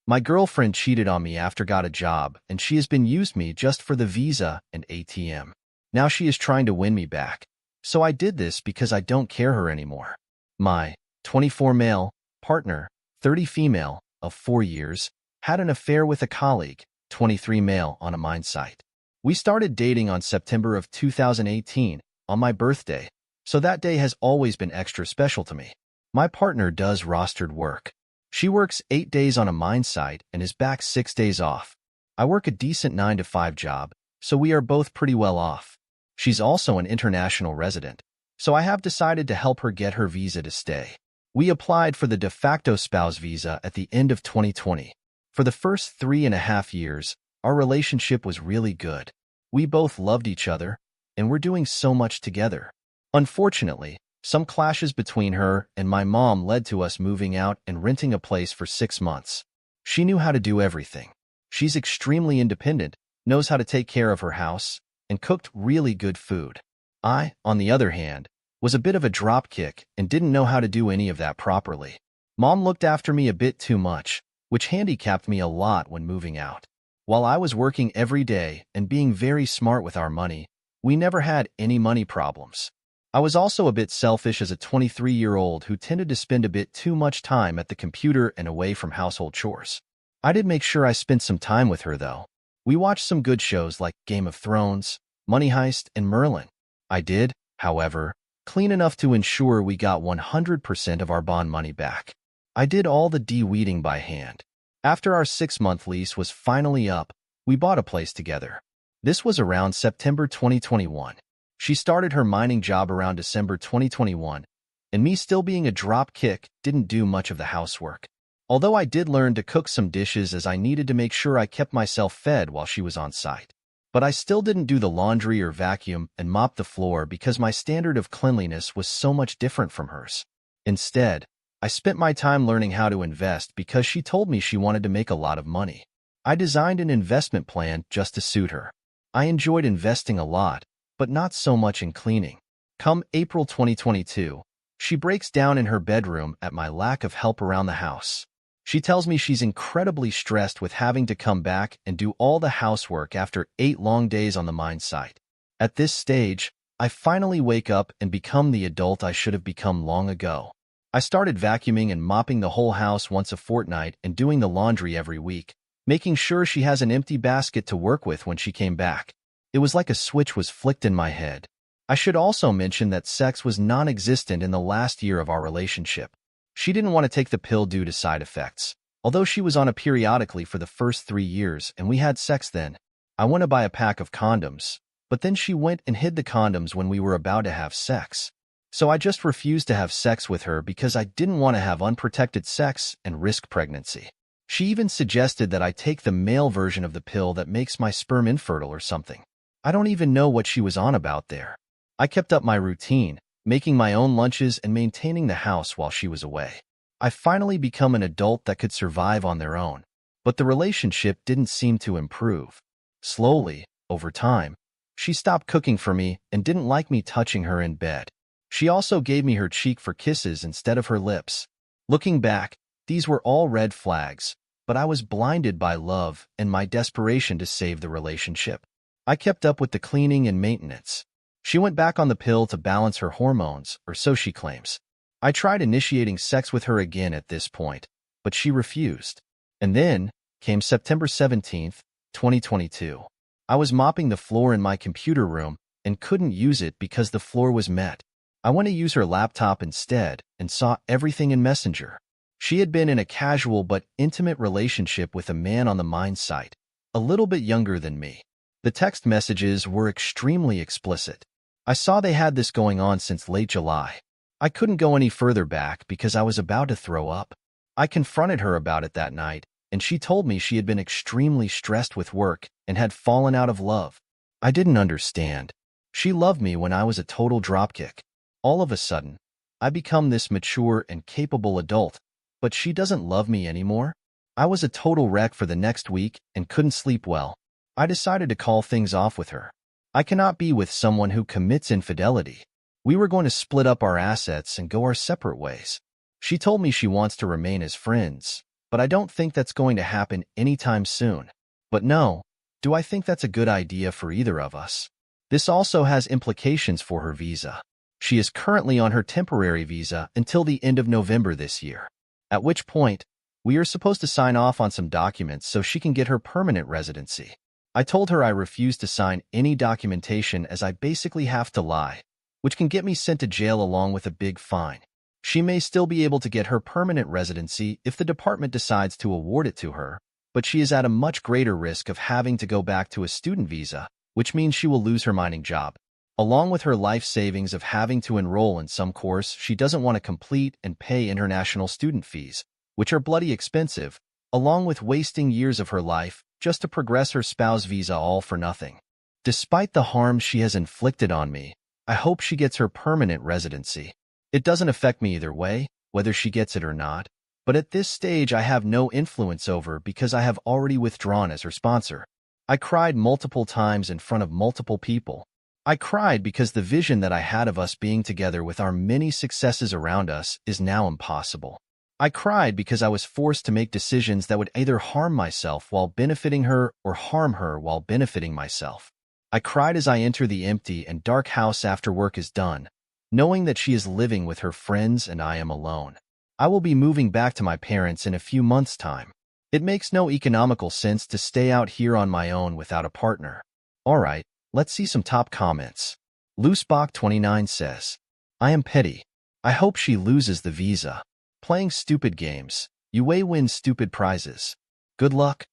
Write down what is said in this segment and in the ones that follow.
My girlfriend cheated on me after got a job, and she has been used me just for the visa and ATM. Now she is trying to win me back. So I did this because I don't care her anymore. My 24 male partner, 30 female, of 4 years, had an affair with a colleague, 23 male, on a mine site. We started dating on September of 2018, on my birthday, so that day has always been extra special to me. My partner does rostered work. She works 8 days on a mine site and is back 6 days off. I work a decent 9-to-5 job, so we are both pretty well off. She's also an international resident, so I have decided to help her get her visa to stay. We applied for the de facto spouse visa at the end of 2020. For the first 3.5 years, our relationship was really good. We both loved each other, and we're doing so much together. Unfortunately, some clashes between her and my mom led to us moving out and renting a place for 6 months. She knew how to do everything. She's extremely independent, knows how to take care of her house, and cooked really good food. I, on the other hand, was a bit of a dropkick and didn't know how to do any of that properly. Mom looked after me a bit too much, which handicapped me a lot when moving out. While I was working every day and being very smart with our money, we never had any money problems. I was also a bit selfish as a 23-year-old who tended to spend a bit too much time at the computer and away from household chores. I did make sure I spent some time with her, though. We watched some good shows like Game of Thrones, Money Heist, and Merlin. I did, however, clean enough to ensure we got 100% of our bond money back. I did all the de-weeding by hand. After our 6-month lease was finally up, we bought a place together. This was around September 2021. She started her mining job around December 2021, and me still being a drop kick didn't do much of the housework. Although I did learn to cook some dishes as I needed to make sure I kept myself fed while she was on site. But I still didn't do the laundry or vacuum and mop the floor because my standard of cleanliness was so much different from hers. Instead, I spent my time learning how to invest because she told me she wanted to make a lot of money. I designed an investment plan just to suit her. I enjoyed investing a lot, but not so much in cleaning. Come April 2022, she breaks down in her bedroom at my lack of help around the house. She tells me she's incredibly stressed with having to come back and do all the housework after 8 long days on the mine site. At this stage, I finally wake up and become the adult I should have become long ago. I started vacuuming and mopping the whole house once a fortnight and doing the laundry every week, making sure she has an empty basket to work with when she came back. It was like a switch was flicked in my head. I should also mention that sex was non-existent in the last year of our relationship. She didn't want to take the pill due to side effects, although she was on it periodically for the first 3 years and we had sex then. I went to buy a pack of condoms, but then she went and hid the condoms when we were about to have sex. So I just refused to have sex with her because I didn't want to have unprotected sex and risk pregnancy. She even suggested that I take the male version of the pill that makes my sperm infertile or something. I don't even know what she was on about there. I kept up my routine, making my own lunches and maintaining the house while she was away. I finally become an adult that could survive on their own, but the relationship didn't seem to improve. Slowly, over time, she stopped cooking for me and didn't like me touching her in bed. She also gave me her cheek for kisses instead of her lips. Looking back, these were all red flags, but I was blinded by love and my desperation to save the relationship. I kept up with the cleaning and maintenance. She went back on the pill to balance her hormones, or so she claims. I tried initiating sex with her again at this point, but she refused. And then came September 17th, 2022. I was mopping the floor in my computer room and couldn't use it because the floor was met. I went to use her laptop instead and saw everything in Messenger. She had been in a casual but intimate relationship with a man on the mine site, a little bit younger than me. The text messages were extremely explicit. I saw they had this going on since late July. I couldn't go any further back because I was about to throw up. I confronted her about it that night, and she told me she had been extremely stressed with work and had fallen out of love. I didn't understand. She loved me when I was a total dropkick. All of a sudden, I become this mature and capable adult, but she doesn't love me anymore? I was a total wreck for the next week and couldn't sleep well. I decided to call things off with her. I cannot be with someone who commits infidelity. We were going to split up our assets and go our separate ways. She told me she wants to remain as friends, but I don't think that's going to happen anytime soon. But no, do I think that's a good idea for either of us? This also has implications for her visa. She is currently on her temporary visa until the end of November this year, at which point we are supposed to sign off on some documents so she can get her permanent residency. I told her I refuse to sign any documentation as I basically have to lie, which can get me sent to jail along with a big fine. She may still be able to get her permanent residency if the department decides to award it to her, but she is at a much greater risk of having to go back to a student visa, which means she will lose her mining job, along with her life savings of having to enroll in some course she doesn't want to complete and pay international student fees, which are bloody expensive, along with wasting years of her life just to progress her spouse visa all for nothing. Despite the harm she has inflicted on me, I hope she gets her permanent residency. It doesn't affect me either way, whether she gets it or not, but at this stage I have no influence over because I have already withdrawn as her sponsor. I cried multiple times in front of multiple people. I cried because the vision that I had of us being together with our many successes around us is now impossible. I cried because I was forced to make decisions that would either harm myself while benefiting her or harm her while benefiting myself. I cried as I enter the empty and dark house after work is done, knowing that she is living with her friends and I am alone. I will be moving back to my parents in a few months' time. It makes no economical sense to stay out here on my own without a partner. Alright, let's see some top comments. Loosebach29 says, I am petty. I hope she loses the visa. Playing stupid games. You may win stupid prizes. Good luck.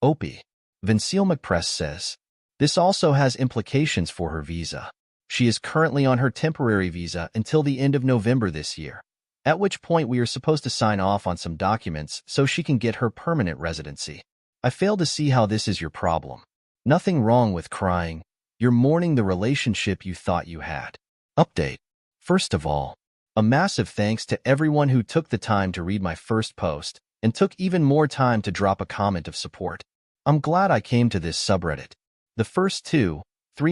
Opie. Vincile McPress says, this also has implications for her visa. She is currently on her temporary visa until the end of November this year, at which point we are supposed to sign off on some documents so she can get her permanent residency. I fail to see how this is your problem. Nothing wrong with crying. You're mourning the relationship you thought you had. Update. First of all, a massive thanks to everyone who took the time to read my first post and took even more time to drop a comment of support. I'm glad I came to this subreddit. The first 2-3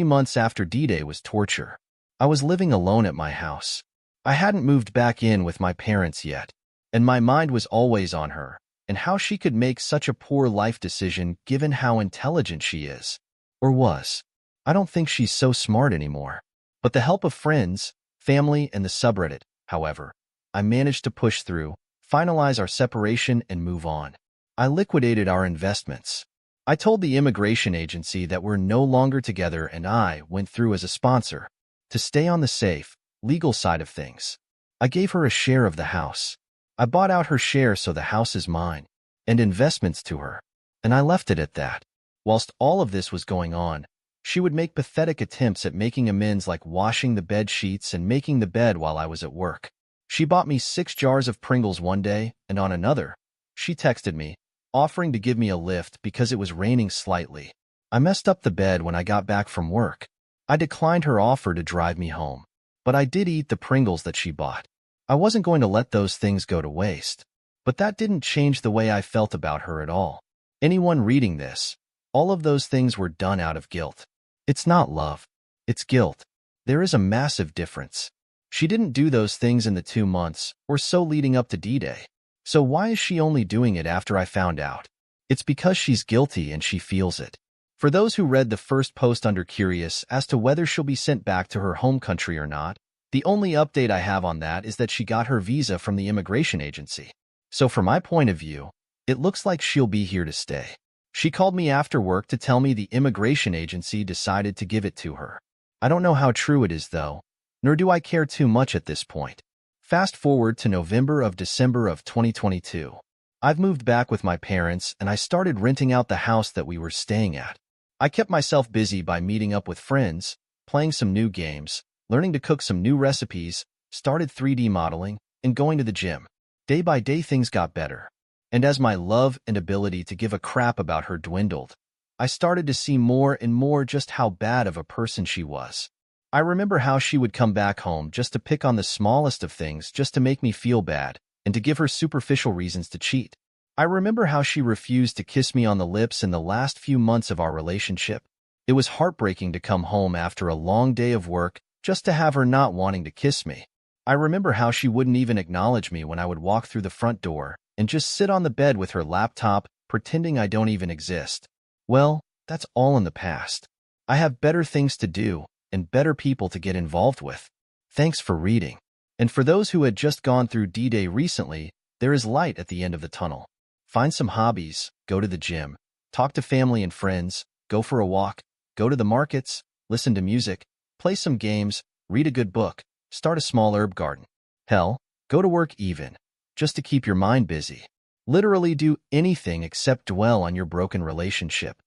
months after D-Day was torture. I was living alone at my house. I hadn't moved back in with my parents yet, and my mind was always on her and how she could make such a poor life decision given how intelligent she is. Or was. I don't think she's so smart anymore. But the help of friends, family, and the subreddit, however, I managed to push through, finalize our separation, and move on. I liquidated our investments. I told the immigration agency that we're no longer together and I went through as a sponsor to stay on the safe, legal side of things. I gave her a share of the house. I bought out her share so the house is mine, and investments to her. And I left it at that. Whilst all of this was going on, she would make pathetic attempts at making amends like washing the bed sheets and making the bed while I was at work. She bought me 6 jars of Pringles one day, and on another, she texted me, offering to give me a lift because it was raining slightly. I messed up the bed when I got back from work. I declined her offer to drive me home, but I did eat the Pringles that she bought. I wasn't going to let those things go to waste, but that didn't change the way I felt about her at all. Anyone reading this, all of those things were done out of guilt. It's not love. It's guilt. There is a massive difference. She didn't do those things in the 2 months or so leading up to D-Day. So why is she only doing it after I found out? It's because she's guilty and she feels it. For those who read the first post under curious as to whether she'll be sent back to her home country or not, the only update I have on that is that she got her visa from the immigration agency. So from my point of view, it looks like she'll be here to stay. She called me after work to tell me the immigration agency decided to give it to her. I don't know how true it is though, nor do I care too much at this point. Fast forward to December of 2022. I've moved back with my parents and I started renting out the house that we were staying at. I kept myself busy by meeting up with friends, playing some new games, learning to cook some new recipes, started 3D modeling, and going to the gym. Day by day things got better. And as my love and ability to give a crap about her dwindled, I started to see more and more just how bad of a person she was. I remember how she would come back home just to pick on the smallest of things just to make me feel bad and to give her superficial reasons to cheat. I remember how she refused to kiss me on the lips in the last few months of our relationship. It was heartbreaking to come home after a long day of work just to have her not wanting to kiss me. I remember how she wouldn't even acknowledge me when I would walk through the front door, and just sit on the bed with her laptop, pretending I don't even exist. Well, that's all in the past. I have better things to do and better people to get involved with. Thanks for reading. And for those who had just gone through D-Day recently, there is light at the end of the tunnel. Find some hobbies, go to the gym, talk to family and friends, go for a walk, go to the markets, listen to music, play some games, read a good book, start a small herb garden. Hell, go to work even, just to keep your mind busy. Literally do anything except dwell on your broken relationship.